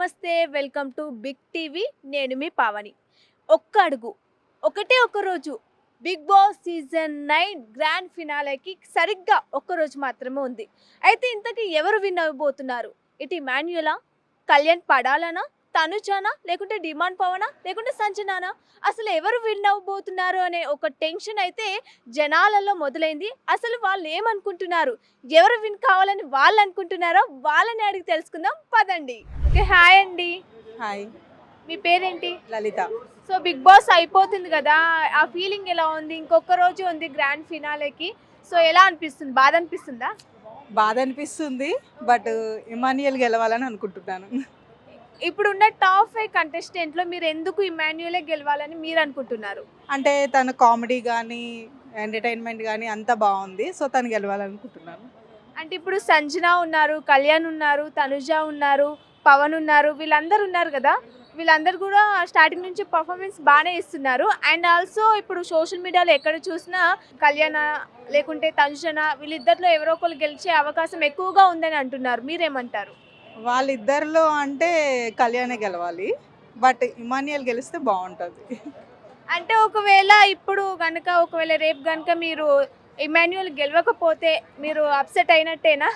నమస్తే. Welcome to Big TV. నేను మీ పావని. ఒక్క అడుగు ఒకటే ఒక రోజు బిగ్ బాస్ సీజన్ 9 గ్రాండ్ ఫినాలేకి సరిగ్గా ఒక్కరోజు మాత్రమే ఉంది. అయితే ఇంతకీ ఎవరు విన్ అవ్వబోతున్నారు? ఇటు ఇమాన్యుయలా, కళ్యాణ్ పడాలనా, తనుజానా, లేకుంటే డిమాండ్ పవనా, లేకుంటే సంజనానా? అసలు ఎవరు విన్ అవ్వబోతున్నారు అనే ఒక టెన్షన్ అయితే జనాలలో మొదలైంది. అసలు వాళ్ళు ఏమనుకుంటున్నారు, ఎవరు విన్ కావాలని వాళ్ళు అనుకుంటున్నారో వాళ్ళని అడిగి తెలుసుకుందాం పదండి. ఓకే, హాయ్ అండి. హాయ్, మీ పేరేంటి? లలిత. సో బిగ్ బాస్ అయిపోతుంది కదా, ఆ ఫీలింగ్ ఎలా ఉంది? ఇంకొక రోజు ఉంది గ్రాండ్ ఫినాలేకి. సో ఎలా అనిపిస్తుంది? బాధ అనిపిస్తుందా? బాధ అనిపిస్తుంది, బట్ ఇమాన్యుయల్ గెలవాలని అనుకుంటున్నాను. ఇప్పుడున్న టాప్ 5 కంటెస్టెంట్లో మీరు ఎందుకు ఇమాన్యుయలే గెలవాలని మీరు అనుకుంటున్నారు? అంటే తన కామెడీ కానీ ఎంటర్టైన్మెంట్ కానీ అంతా బాగుంది, సో తను గెలవాలనుకుంటున్నాను. అంటే ఇప్పుడు సంజన ఉన్నారు, కళ్యాణ్ ఉన్నారు, తనుజ ఉన్నారు, పవన్ ఉన్నారు, వీళ్ళందరూ ఉన్నారు కదా. వీళ్ళందరూ కూడా స్టార్టింగ్ నుంచి పర్ఫార్మెన్స్ బాగానే ఇస్తున్నారు. అండ్ ఆల్సో ఇప్పుడు సోషల్ మీడియాలో ఎక్కడ చూసినా కళ్యాణ లేకుంటే తనుజన వీళ్ళిద్దరిలో ఎవరో ఒకరు గెలిచే అవకాశం ఎక్కువగా ఉందని అంటున్నారు. మీరేమంటారు? వాళ్ళిద్దరిలో అంటే కళ్యాణే గెలవాలి, బట్ ఇమాన్యుయల్ గెలిస్తే బాగుంటుంది. అంటే ఒకవేళ ఇప్పుడు కనుక ఒకవేళ రేపు కనుక మీరు ఇమాన్యుయల్ గెలవకపోతే మీరు అప్సెట్ అయినట్టేనా?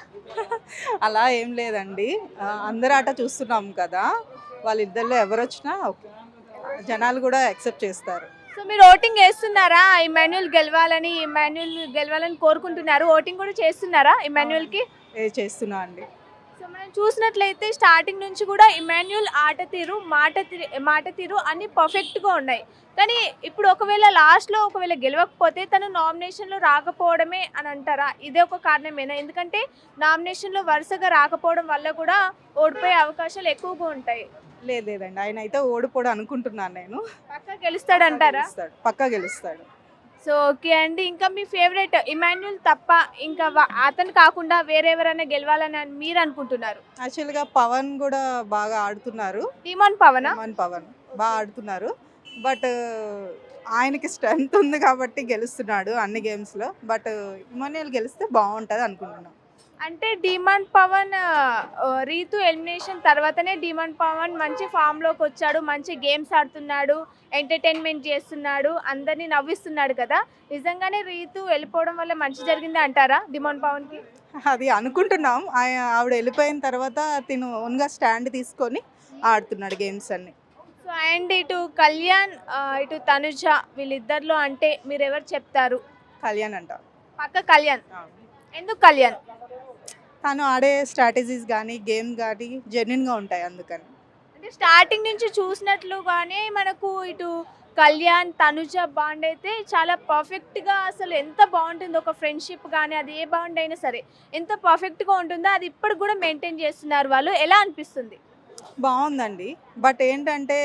అలా ఏం లేదండి, అందరూ ఆట చూస్తున్నాం కదా, వాళ్ళిద్దరిలో ఎవరు వచ్చినా ఓకే, జనాలు కూడా యాక్సెప్ట్ చేస్తారు. సో మీరు ఓటింగ్ వేస్తున్నారా ఇమాన్యుయల్ గెలవాలని కోరుకుంటున్నారు? ఓటింగ్ కూడా చేస్తున్నారా ఇమాన్యుయల్కి? చేస్తున్నా అండి. సో మనం చూసినట్లయితే స్టార్టింగ్ నుంచి కూడా ఇమాన్యుయల్ ఆట తీరు, మాట తీరు అన్ని పర్ఫెక్ట్గా ఉన్నాయి. కానీ ఇప్పుడు ఒకవేళ లాస్ట్లో ఒకవేళ గెలవకపోతే తను నామినేషన్లో రాకపోవడమే అని అంటారా? ఇదే ఒక కారణమేనా? ఎందుకంటే నామినేషన్లో వరుసగా రాకపోవడం వల్ల కూడా ఓడిపోయే అవకాశాలు ఎక్కువగా ఉంటాయి. లేదండి, ఆయన అయితే ఓడిపోడు అనుకుంటున్నాను నేను. పక్కా గెలుస్తాడంటారా? పక్కా గెలుస్తాడు. సో ఓకే అండి. ఇంకా మీ ఫేవరెట్ ఇమాన్యుయల్ తప్ప ఇంకా అతను కాకుండా వేరెవరైనా గెలవాలని మీరు అనుకుంటున్నారు? యాక్చువల్గా పవన్ కూడా బాగా ఆడుతున్నారు. డిమాండ్ పవన్ బాగా ఆడుతున్నారు, బట్ ఆయనకి స్ట్రెంగ్త్ ఉంది కాబట్టి గెలుస్తున్నాడు అన్ని గేమ్స్లో. బట్ ఇమాన్యుయల్ గెలిస్తే బాగుంటుంది అనుకుంటున్నాను. అంటే డిమాండ్ పవన్ రీతు ఎలిమినేషన్ తర్వాతనే డిమాండ్ పవన్ మంచి ఫామ్లోకి వచ్చాడు, మంచి గేమ్స్ ఆడుతున్నాడు, ఎంటర్టైన్మెంట్ చేస్తున్నాడు, అందరినీ నవ్విస్తున్నాడు కదా. నిజంగానే రీతు వెళ్ళిపోవడం వల్ల మంచి జరిగింది అంటారా డిమాండ్ పవన్కి? అది అనుకుంటున్నాం. ఆవిడ వెళ్ళిపోయిన తర్వాత తిను ఓన్గా స్టాండ్ తీసుకొని ఆడుతున్నాడు గేమ్స్ అన్ని. సో అండ్ ఇటు కళ్యాణ్ ఇటు తనుజ వీళ్ళిద్దరిలో అంటే మీరు ఎవరు చెప్తారు? కళ్యాణ్ అంట. పక్క కళ్యాణ్. ఎందుకు కళ్యాణ్? తను ఆడే స్ట్రాటజీస్ కానీ గేమ్ కానీ జెన్యున్గా ఉంటాయి, అందుకని. అంటే స్టార్టింగ్ నుంచి చూసినట్లుగానే మనకు ఇటు కళ్యాణ్ తనుజ బాండ్ అయితే చాలా పర్ఫెక్ట్గా, అసలు ఎంత బాగుంటుందో ఒక ఫ్రెండ్షిప్ కానీ అది ఏ బాండ్ అయినా సరే ఎంత పర్ఫెక్ట్గా ఉంటుందో అది ఇప్పటికి కూడా మెయింటైన్ చేస్తున్నారు వాళ్ళు. ఎలా అనిపిస్తుంది? బాగుందండి, బట్ ఏంటంటే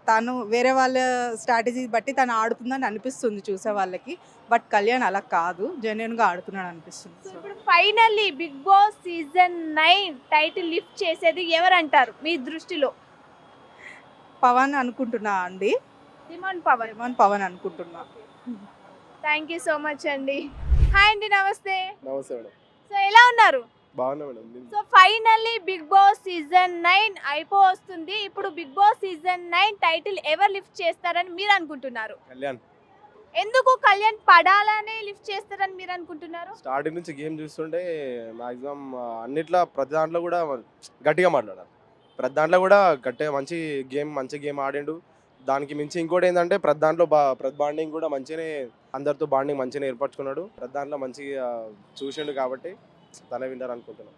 తను వేరే వాళ్ళ స్ట్రాటజీ బట్టి తను ఆడుతుందని అనిపిస్తుంది చూసే వాళ్ళకి. బట్ కళ్యాణ్ అలా కాదు, జెన్యున్గా ఆడుతున్నాడు అనిపిస్తుంది. సో ఇప్పుడు finally Bigg Boss season 9 title lift చేసేది ఎవరంటారు మీ దృష్టిలో? పవన్ అనుకుంటున్నా అండి. డిమాండ్ పవన్ అనుకుంటున్నా. థ్యాంక్ యూ సో మచ్ అండి. హాయ్ అండి, నమస్తే. నమస్తే మేడం. సో ఎలా ఉన్నారు? బాగున్నా madam. So finally Bigg Boss season 9 అయిపోతుంది. ఇప్పుడు బిగ్ బాస్ సీజన్ 9 టైటిల్ ఎవరు లిఫ్ట్ చేస్తారని మీరు అనుకుంటున్నారు? కళ్యాణ్. ఎందుకు కళ్యాణ్ పడాలనే లిఫ్ట్ చేస్తారని మీరు అనుకుంటున్నారు? స్టార్టింగ్ నుంచి గేమ్ చూస్తుంటే మాక్సిమం అన్నిట్లో ప్రతి దాంట్లో కూడా గట్టిగా మాట్లాడారు. ప్రతి దాంట్లో కూడా గట్టిగా మంచి గేమ్ ఆడిండు. దానికి మించి ఇంకోటి ఏంటంటే ప్రతి దాంట్లో ప్రతి బాండింగ్ కూడా మంచిగానే, అందరితో బాండింగ్ మంచిగానే ఏర్పరచుకున్నాడు. ప్రతి దాంట్లో మంచిగా చూసిండు కాబట్టి తనే విన్నర్ అనుకుంటున్నాను.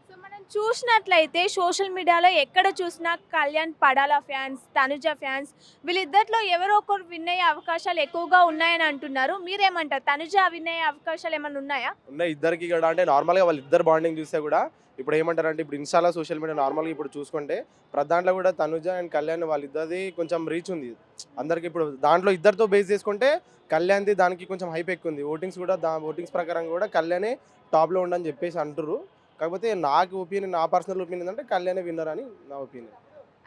సో మనం చూసినట్లయితే సోషల్ మీడియాలో ఎక్కడ చూసినా కళ్యాణ్ పడాల ఫ్యాన్స్, తనుజ ఫ్యాన్స్ వీళ్ళిద్దరిలో ఎవరో ఒకరు విన్ అయ్యే అవకాశాలు ఎక్కువగా ఉన్నాయని అంటున్నారు. మీరేమంటారు? తనుజ విన్ అయ్యే అవకాశాలు ఏమైనా ఉన్నాయా? ఉన్నాయి ఇద్దరికి కూడా. అంటే నార్మల్గా వాళ్ళు ఇద్దరు బాండింగ్ చూస్తే కూడా ఇప్పుడు ఏమంటారంటే ఇప్పుడు ఇన్స్టాలో సోషల్ మీడియా నార్మల్గా ఇప్పుడు చూసుకుంటే ప్రతి దాంట్లో కూడా తనుజ అండ్ కళ్యాణ్ వాళ్ళిద్దరిది కొంచెం రీచ్ ఉంది అందరికి. ఇప్పుడు దాంట్లో ఇద్దరితో బేస్ చేసుకుంటే కళ్యాణ్ది దానికి కొంచెం హైప్ ఎక్కువ ఉంది. ఓటింగ్స్ ప్రకారం కూడా కళ్యాణే టాప్లో ఉండని చెప్పేసి అంటారు. కాకపోతే నా పర్సనల్ ఒపీనియన్ అంటే కళ్యాణే విన్నర్ అని నా ఒపీనియన్.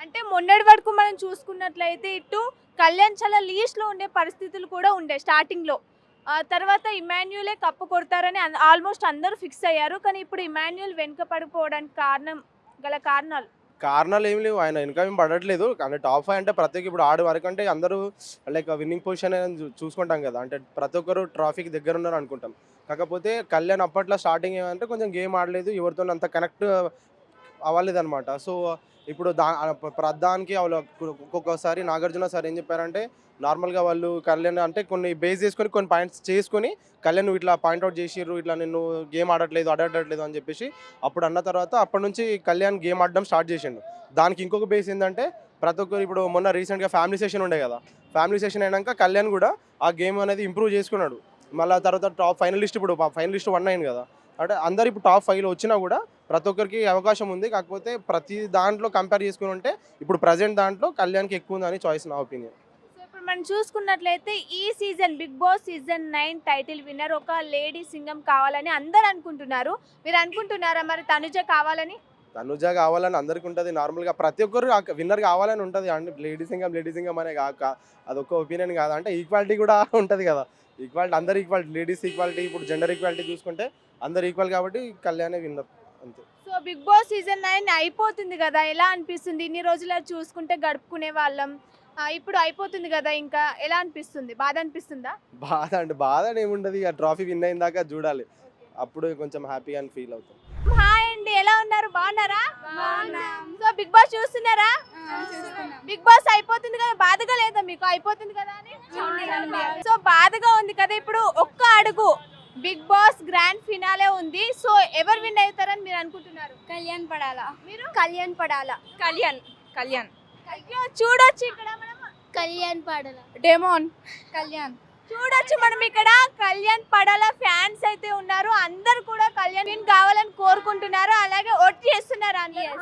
అంటే మొన్నటి వరకు మనం చూసుకున్నట్లయితే ఇటు కళ్యాణ్ చాలా లీస్ట్లో ఉండే పరిస్థితులు కూడా ఉండే స్టార్టింగ్లో. తర్వాత ఇమాన్యుయలే కప్పు కొడతారని ఆల్మోస్ట్ అందరూ ఫిక్స్ అయ్యారు. కానీ ఇప్పుడు ఇమాన్యుయల్ వెనుక పడిపోవడానికి గల కారణాలు కారణాలు ఏం లేవు, ఆయన వెనక ఏం పడట్లేదు. అంటే టాప్ 5 అంటే ప్రతి ఒక్క ఇప్పుడు ఆడు వరకు అంటే అందరూ లైక్ విన్నింగ్ పొజిషన్ చూసుకుంటాం కదా, అంటే ప్రతి ఒక్కరు ట్రాఫీకి దగ్గర ఉన్నారు అనుకుంటాం. కాకపోతే కళ్యాణ్ అప్పట్లో స్టార్టింగ్ ఏమంటే కొంచెం గేమ్ ఆడలేదు, ఎవరితో అంత కనెక్ట్ అవ్వలేదు అనమాట. సో ఇప్పుడు ప్రధానికి ఒక్కొక్కసారి నాగార్జున సార్ ఏం చెప్పారంటే నార్మల్గా వాళ్ళు కళ్యాణ్ అంటే కొన్ని బేస్ చేసుకొని కొన్ని పాయింట్స్ చేసుకొని కళ్యాణ్ నువ్వు ఇట్లా పాయింట్అవుట్ చేసిర్రు, ఇట్లా నేను గేమ్ ఆడట్లేదు అని చెప్పేసి అప్పుడు అన్న తర్వాత అప్పటి నుంచి కళ్యాణ్ గేమ్ ఆడడం స్టార్ట్ చేసిండు. దానికి ఇంకొక బేస్ ఏంటంటే ప్రతి ఒక్కరు ఇప్పుడు మొన్న రీసెంట్గా ఫ్యామిలీ సెషన్ ఉండే కదా, ఫ్యామిలీ సెషన్ అయినాక కళ్యాణ్ కూడా ఆ గేమ్ అనేది ఇంప్రూవ్ చేసుకున్నాడు. మళ్ళీ తర్వాత టాప్ ఫైనలిస్ట్, ఇప్పుడు ఫైనలిస్ట్ 1 అయింది కదా, అంటే అందరు ఇప్పుడు టాప్ 5లో వచ్చినా కూడా ప్రతి ఒక్కరికి అవకాశం ఉంది. కాకపోతే ప్రతి దాంట్లో కంపేర్ చేసుకుని ఉంటే ఇప్పుడు ప్రజెంట్ దాంట్లో కళ్యాణ్కి ఎక్కువ ఉందని చాయిస్, నా ఒపీనియన్. సో ఇప్పుడు మనం చూసుకున్నట్లయితే ఈ season Bigg Boss season 9 title winner ఒక లేడీ సింగం కావాలని అందరు అనుకుంటున్నారు. మీరు అనుకుంటున్నారా మరి తనుజ కావాలని? తనుజ కావాలని అందరికీ ఉంటుంది, నార్మల్గా ప్రతి ఒక్కరు విన్నర్ కావాలని ఉంటుంది. అంటే లేడీ సింగం అనే కాక అదొక ఒపీనియన్ కాదు, అంటే ఈక్వాలిటీ కూడా ఉంటుంది కదా. ఈక్వాలిటీ, అందరు ఈక్వాలిటీ, లేడీస్ ఈక్వాలిటీ, ఇప్పుడు జెండర్ ఈక్వాలిటీ చూసుకుంటే అందరు ఈక్వల్ కాబట్టి కళ్యాణే విన్నర్ అంతే. సో బిగ్ బాస్ సీజన్ 9 అయిపోతుంది కదా, ఎలా అనిపిస్తుంది? ఇన్ని రోజులు చూసుకుంటే గడుపుకునే వాళ్ళం, ఇప్పుడు అయిపోతుంది కదా, ఇంకా ఎలా అనిపిస్తుంది? బాధ అనిపిస్తుందా? బాధ ఏముండదు, ఇక ట్రాఫీ విన్ అయిన దాకా చూడాలి, అప్పుడు కొంచెం హ్యాపీగా అని ఫీల్ అవుతాం. హాయ్ అండి, ఎలా ఉన్నారు? బాగున్నారా? సో బిగ్ బాస్ చూస్తున్నారా? బిగ్ బాస్ అయిపోతుంది కదా, బాధగా లేదా మీకు? అయిపోతుంది కదా అని సో బాధగా ఉంది కదా. ఇప్పుడు ఒక్క అడుగు బిగ్ బాస్ గ్రాండ్ ఫినాలే ఉంది. సో ఎవరు విన్ అవుతారని మీరు అనుకుంటున్నారు? కళ్యాణ్ పడాలా. మీరు? కళ్యాణ్ పడాలా. కళ్యాణ్ అయ్యో చూడొచ్చు ఇక్కడ మనం కళ్యాణ్ పడాలా. డెమోన్ కళ్యాణ్ చూడొచ్చు మనం ఇక్కడ కళ్యాణ్ పడాల ఫ్యాన్స్ అయితే ఉన్నారు. అందరు కూడా కళ్యాణ్ విన్ కావాలని కోరుకుంటున్నారు, అలాగే ఓట్ చేస్తున్నారు అందరూ.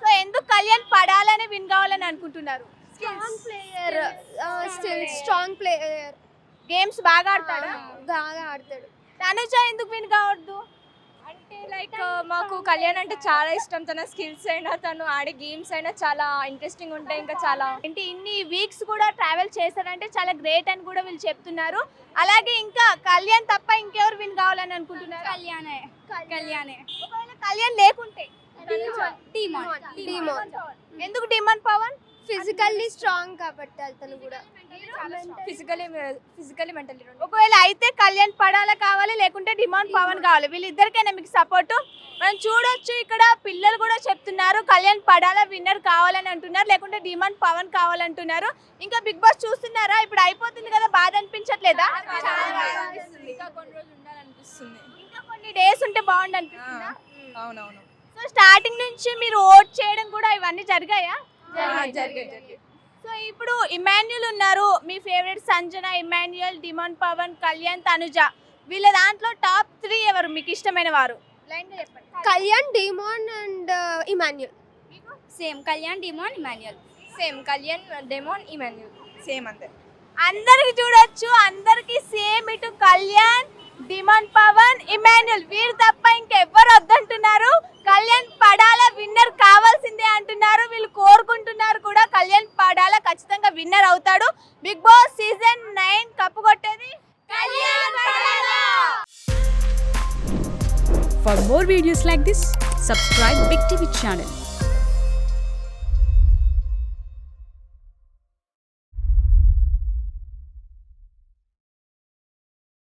సో ఎందుకు కళ్యాణ్ పడాలని విన్ కావాలని అనుకుంటున్నారు? స్ట్రాంగ్ ప్లేయర్, గేమ్స్ బాగా ఆడతాడు. బాగా ఆడతాడు. తనుజ ఎందుకు విన్ కావద్దు? అంటే లైక్ మాకు కళ్యాణ్ అంటే చాలా ఇష్టం. తన స్కిల్స్ అయినా తను ఆడే గేమ్స్ అయినా చాలా ఇంట్రెస్టింగ్ ఉంటాయి. ఇంకా చాలా ఏంటి ఇన్ని వీక్స్ కూడా ట్రావెల్ చేశారంటే చాలా గ్రేట్ అని కూడా వీళ్ళు చెప్తున్నారు. అలాగే ఇంకా కళ్యాణ్ తప్ప ఇంకెవరు విన్ కావాలని అనుకుంటున్నారు? కళ్యాణే. ఒకవేళ కళ్యాణ్ లేకుంటే డిమాండ్ ఎందుకు డిమాండ్ పవన్? ఫిజికల్లీ స్ట్రాంగ్ కాబట్టి అతను కూడా. ఫిజికలీ మెంటల్లీ ఒకవేళ అయితే కళ్యాణ్ పడాల కావాలి, లేకుంటే డిమాండ్ పవన్ కావాలి, వీళ్ళిద్దరికైనా మీకు సపోర్టు? మనం చూడొచ్చు ఇక్కడ పిల్లలు కూడా చెప్తున్నారు కళ్యాణ్ పడాల విన్నర్ కావాలని అంటున్నారు, లేకుంటే డిమాండ్ పవన్ కావాలంటున్నారు. ఇంకా బిగ్ బాస్ చూస్తున్నారా? ఇప్పుడు అయిపోతుంది కదా, బాధ అనిపించట్లేదా? ఇంకా కొన్ని రోజులు ఉండాలనిపిస్తుంది. ఇంకా కొన్ని డేస్ ఉంటే బాగుండు అనిపిస్తుందా? అవునవును. సో స్టార్టింగ్ నుంచి మీరు ఓట్ చేయడం కూడా ఇవన్నీ జరిగాయా? జరిగాయి. సో ఇప్పుడు ఇమాన్యుల్ ఉన్నారు, మీ favourite Sanjana, Emmanuel, demand Pavan, Kalyan, Tanuja, వీళ్ళ దాంట్లో టాప్ 3 ఎవరు మీకు ఇష్టమైన వారు? లైన్ గా చెప్పండి. Kalyan, demand and Emmanuel. Same Kalyan, demand, Emmanuel. Same Kalyan, demon, Emmanuel. Same అంతే. అందరికి చూడొచ్చు, అందరికి సేమ్. ఇటు కళ్యాణ్, డిమాండ్ పవన్, ఇమాన్యుల్, వీరు తప్ప ఇంకెవ్వరు వద్దంటున్నారు. కళ్యాణ్ పడాల విన్నర్ కావాల్సిందే అంటున్నారు. వీళ్ళు కోరుకుంటున్నారు కూడా కళ్యాణ్ పడాల ఖచ్చితంగా విన్నర్ అవుతాడు. బిగ్ బాస్ సీజన్ 9 కప్పు కొట్టేది Kalyan Padala. For more videos like this, subscribe Big TV channel.